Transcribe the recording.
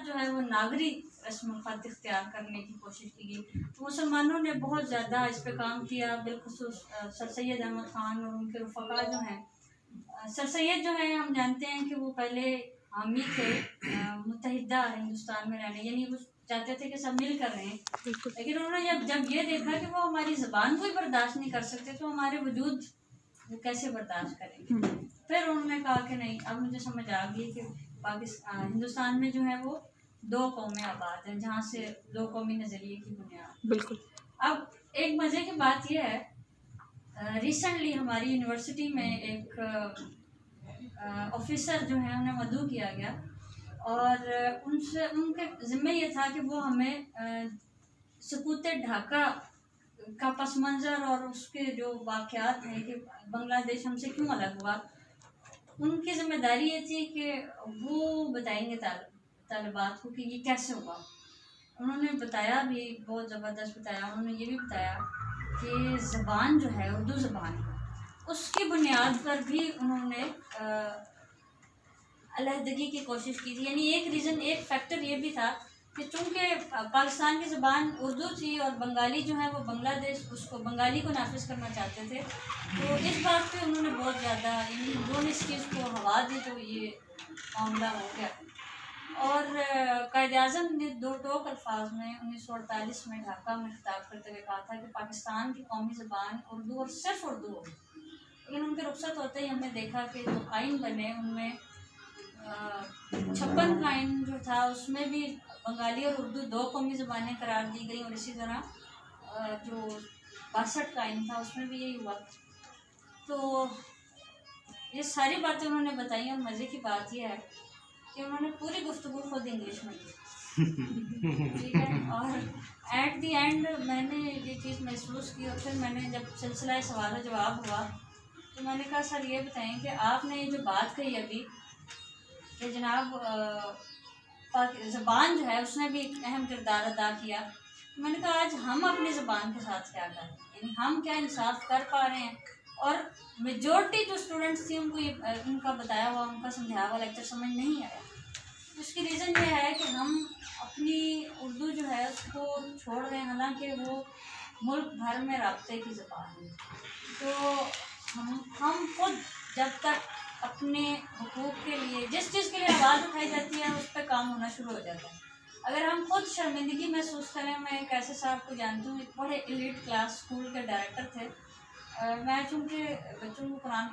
जो है वो नागरी रस्म ख़त इख्तियार करने की कोशिश की गई। तो मुसलमानों ने बहुत ज़्यादा इस पर काम किया, बिलखुसूस सर सैयद अहमद ख़ान और उनके रफ़क़ा जो हैं। सर सैयद जो हैं हम जानते हैं कि वो पहले हामी थे मुत्तहिदा हिंदुस्तान में रहने, यानी वो चाहते थे कि सब मिल कर रहें। लेकिन उन्होंने जब ये देखा कि वो हमारी ज़बान को ही बर्दाश्त नहीं कर सकते तो हमारे वजूद वो कैसे बर्दाश्त करेंगे। फिर उन्होंने कहा कि नहीं, अब मुझे समझ आ गई कि पाकिस्तान हिंदुस्तान में जो है वो दो कौमें आबाद हैं, जहाँ से दो कौमी नज़रिए की बुनियाद। बिल्कुल। अब एक मज़े की बात यह है, रिसेंटली हमारी यूनिवर्सिटी में एक ऑफिसर जो है उन्हें मदऊ किया गया और उनसे उनके ज़िम्मे ये था कि वो हमें सकूत ढाका का पस मंज़र और उसके जो वाक़यात हैं कि बांग्लादेश हमसे क्यों अलग हुआ, उनकी ज़िम्मेदारी ये थी कि वो बताएंगे तालिबात को कि ये कैसे हुआ। उन्होंने बताया भी, बहुत ज़बरदस्त बताया। उन्होंने ये भी बताया कि ज़बान जो है उर्दू ज़बान, उसकी बुनियाद पर भी उन्होंने अलहदगी की कोशिश की थी। यानी एक रीज़न, एक फैक्टर ये भी था कि चूँकि पाकिस्तान की ज़बान उर्दू थी और बंगाली जो है वो बांग्लादेश उसको बंगाली को नाफिज करना चाहते थे, तो इस बात पे उन्होंने बहुत ज़्यादा उन्होंने इस चीज़ को हवा दी, तो ये मामला हो गया। और कायद-ए-आज़म ने दो टोक अल्फाज में 1948 में ढाका में खिताब करते हुए कहा था कि पाकिस्तान की कौमी ज़बान उर्दू और सिर्फ उर्दू होगी। लेकिन उनके रुखसत होते ही हमने देखा कि जो आइन बने उनमें 56 का आइन जो था उसमें भी बंगाली और उर्दू दो कौमी ज़बानें करार दी गई, और इसी तरह जो 62 का आइन था उसमें भी यही हुआ। तो ये सारी बातें उन्होंने बताई, और मज़े की बात यह है कि उन्होंने पूरी गुफ्तगू खुद इंग्लिश में की, ठीक है। और एट दी एंड मैंने ये चीज़ महसूस की, और फिर मैंने जब सिलसिला सवाल जवाब हुआ तो मैंने कहा सर ये बताएं कि आपने ये जो बात कही अभी कि जनाब ज़बान जो है उसने भी एक अहम किरदार अदा किया, तो मैंने कहा आज हम अपनी ज़बान के साथ क्या करें, यानी हम क्या इंसाफ कर पा रहे हैं। और मेजॉरिटी जो स्टूडेंट्स थी उनको ये उनका बताया हुआ, उनका समझाया हुआ लेक्चर समझ नहीं आया। उसकी रीज़न ये है कि हम अपनी उर्दू जो है उसको छोड़ रहे हैं, हालांकि वो मुल्क भर में राब्ते की ज़बान है। तो हम खुद जब तक अपने हुकूक के लिए जिस चीज़ के लिए आवाज़ उठाई जाती है उस पर काम होना शुरू हो जाता है। अगर हम खुद शर्मिंदगी महसूस करें, मैं एक ऐसे साहब को जानती हूँ, एक बड़े एलीट क्लास स्कूल के डायरेक्टर थे। मैं चूँकि बच्चों को कुरान